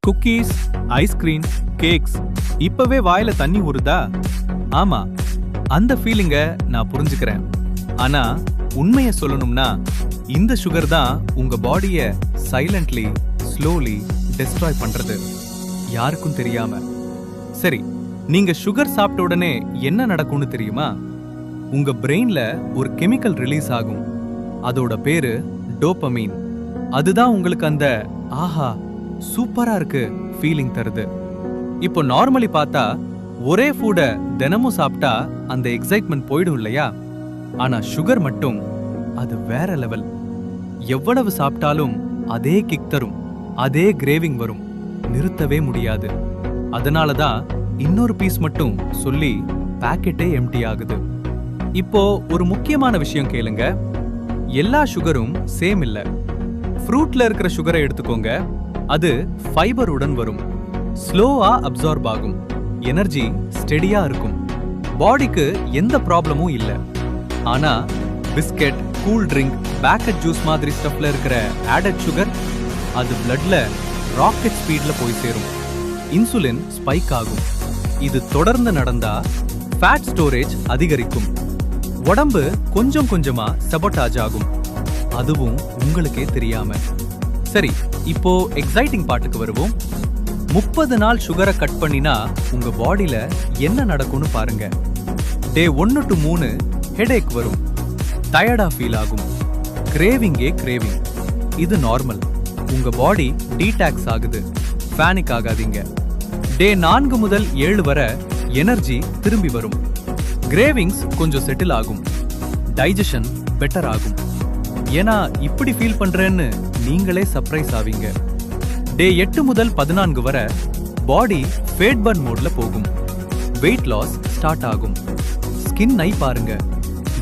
Cookies, ice cream, cakes இப்பவே வாயில தண்ணி ஊறுதா? ஆமா, அந்த ஃபீலிங்க நான் புரிஞ்சுக்கிறேன். ஆனா உண்மைய சொல்லணும்னா இந்த சுகர் தான் உங்க பாடிய சைலண்ட்லி ஸ்லோலி டெஸ்ட்ராய் பண்றது, யாருக்கும் தெரியாம. சரி, நீங்க சுகர் சாப்பிட்ட உடனே என்ன நடக்கும்னு தெரியுமா? உங்க பிரெயின்ல ஒரு கெமிக்கல் ரிலீஸ் ஆகும். அதோட பேரு டோபமைன். அதுதான் உங்களுக்கு அந்த ஆஹா சூப்பரா இருக்கு ஃபீலிங் தருது. இப்போ நார்மலி பார்த்தா ஒரே ஃபுட தினமும் சாப்பிட்டா அந்த எக்ஸைட்மெண்ட் போயிடும் இல்லையா? ஆனா சுகர் மட்டும் அது வேற லெவல். எவ்வளவு சாப்பிட்டாலும் அதே கிக் தரும், அதே கிரேவிங் வரும், நிறுத்தவே முடியாது. அதனாலதான் இன்னொரு பீஸ் மட்டும் சொல்லி பாக்கெட்டே எம்டி ஆகுது. இப்போ ஒரு முக்கியமான விஷயம் கேளுங்க. எல்லா சுகரும் சேம் இல்ல. ஃப்ரூட்ல இருக்கிற சுகரை எடுத்துக்கோங்க. அது ஃபைபர் உடன் வரும், ஸ்லோவா அப்சார்ப் ஆகும், எனர்ஜி ஸ்டெடியா இருக்கும், பாடிக்கு எந்த ப்ராப்ளமும் இல்ல. ஆனா biscuit, cool drink, packet juice மாதிரி ஸ்டஃப்ல இருக்கிற ஆடட் சுகர் அது பிளட்ல ராக்கெட் ஸ்பீட்ல போய் சேரும். இன்சுலின் ஸ்பைக் ஆகும். இது தொடர்ந்து நடந்தா ஃபேட் ஸ்டோரேஜ் அதிகரிக்கும். உடம்பு கொஞ்சம் கொஞ்சமா சபோட்டாஜ் ஆகும், அதுவும் உங்களுக்கே தெரியாம. சரி, இப்போ எக்ஸைட்டிங் பார்ட்டுக்கு வருவோம். 30 நாள் சுகரை கட் பண்ணினா உங்க பாடியில என்ன நடக்கும்னு பாருங்க. டே 1 to 3 ஹெடேக் வரும், டயர்டா ஃபீல் ஆகும், கிரேவிங்கே கிரேவிங். இது நார்மல். உங்க பாடி டீடாக்ஸ் ஆகுது, பேனிக் ஆகாதீங்க. டே 4 முதல் 7 வரை எனர்ஜி திரும்பி வரும், கிரேவிங்ஸ் கொஞ்சம் செட்டில் ஆகும், டைஜஷன் பெட்டர் ஆகும். ஏன்னா இப்படி ஃபீல் பண்றேன்னு நீங்களே சர்ப்ரைஸ் ஆவீங்க. டே 8 முதல் 14 வரை பாடி ஃபேட் பர்ன் மோட்ல போகும், வெயிட் லாஸ் ஸ்டார்ட் ஆகும். ஸ்கின் ஐ பாருங்க,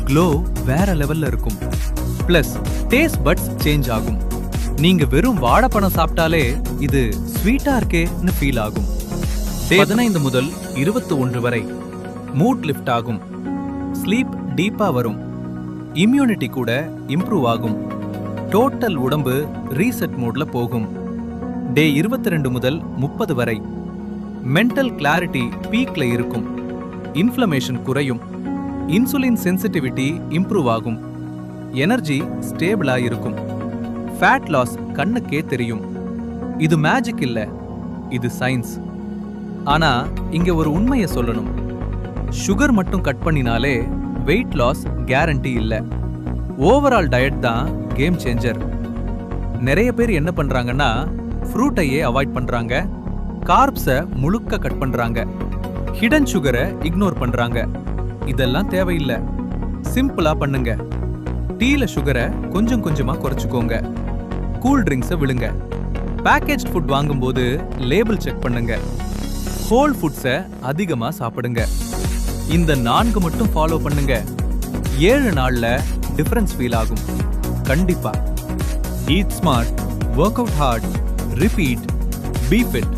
க்ளோ வேற லெவல்ல இருக்கும். பிளஸ் டேஸ்ட் பட்ஸ் சேஞ்ச் ஆகும். நீங்க வெறும் வாழைப்பழம் சாப்பிட்டாலே இது ஸ்வீட்டா இருக்கேன்னு ஃபீல் ஆகும். டே 15 முதல் 21 வரை மூட் லிஃப்ட் ஆகும், ஸ்லீப் டீப்பா வரும், இம்யூனிட்டி கூட இம்ப்ரூவ் ஆகும், டோட்டல் உடம்பு ரீசெட் மோட்ல போகும். டே 22 முதல் 30 வரை மென்டல் கிளாரிட்டி பீக்ல இருக்கும், இன்ஃப்ளமேஷன் குறையும், இன்சுலின் சென்சிட்டிவிட்டி இம்ப்ரூவ் ஆகும், எனர்ஜி ஸ்டேபிளா இருக்கும், ஃபேட் லாஸ் கண்ணுக்கே தெரியும். இது மேஜிக் இல்ல, இது சயின்ஸ். ஆனா இங்க ஒரு உண்மையை சொல்லணும். சுகர் மட்டும் கட் பண்ணினாலே வெயிட் லாஸ் கேரண்டி இல்ல. ஓவரால் டயட் தான் கேம் சேஞ்சர். நிறைய பேர் என்ன பண்றாங்கன்னா ஃப்ரூட்டையே அவாய்ட் பண்றாங்க, கார்ப்ஸை முழுக்க கட் பண்றாங்க, ஹிடன் சுகரை இக்னோர் பண்றாங்க. இதெல்லாம் தேவையில்லை. சிம்பிளா பண்ணுங்க. டீல சுகரை கொஞ்சம் கொஞ்சமா குறைச்சுக்கோங்க, கூல் ட்ரிங்க்ஸை விழுங்க, பேக்கேஜ் ஃபுட் வாங்கும்போது லேபிள் செக் பண்ணுங்க, ஹோல் ஃபுட்ஸை அதிகமா சாப்பிடுங்க. இந்த 4 மட்டும் ஃபாலோ பண்ணுங்க. 7 நாள்ல டிஃபரன்ஸ் ஃபீல் ஆகும் கண்டிப்பா. Eat smart, work out hard, repeat, be fit.